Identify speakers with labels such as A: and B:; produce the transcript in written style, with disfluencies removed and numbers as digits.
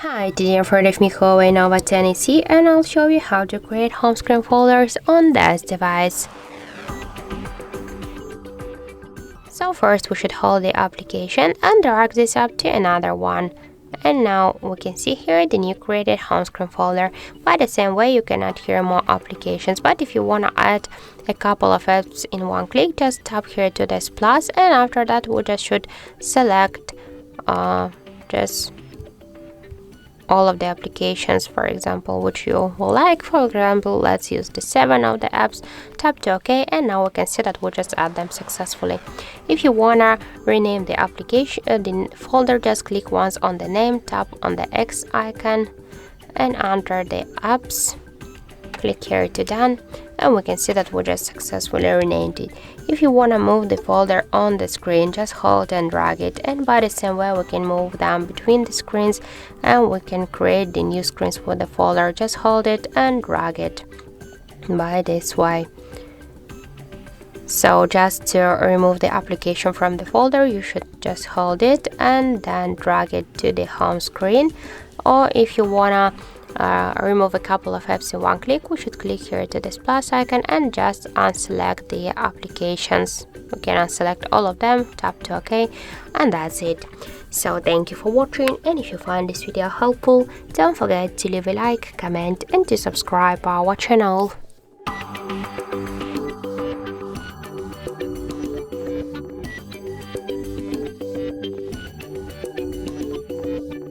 A: Hi, today I'm for me HUAWEI Nova 10 and I'll show you how to create home screen folders on this device. So first we should hold the application and drag this up to another one. And now we can see here the new created home screen folder. By the same way you can add here more applications, but if you want to add a couple of apps in one click, just tap here to this plus, and after that we just should select just all of the applications, for example, which you will like. For example, let's use the 7 of the apps, tap to OK, and now we can see that we just add them successfully. If you wanna rename the application, the folder, just click once on the name, tap on the X icon, and under the apps, click here to done, and we can see that we just successfully renamed it. If you want to move the folder on the screen, just hold and drag it, and by the same way we can move them between the screens, and we can create the new screens for the folder. Just hold it and drag it by this way. So just to remove the application from the folder, you should just hold it and then drag it to the home screen. Or if you wanna remove a couple of apps in one click, we should click here to this plus icon and just unselect the applications. We can unselect all of them, tap to OK, and that's it. So thank you for watching, and if you find this video helpful, don't forget to leave a like, comment, and to subscribe our channel.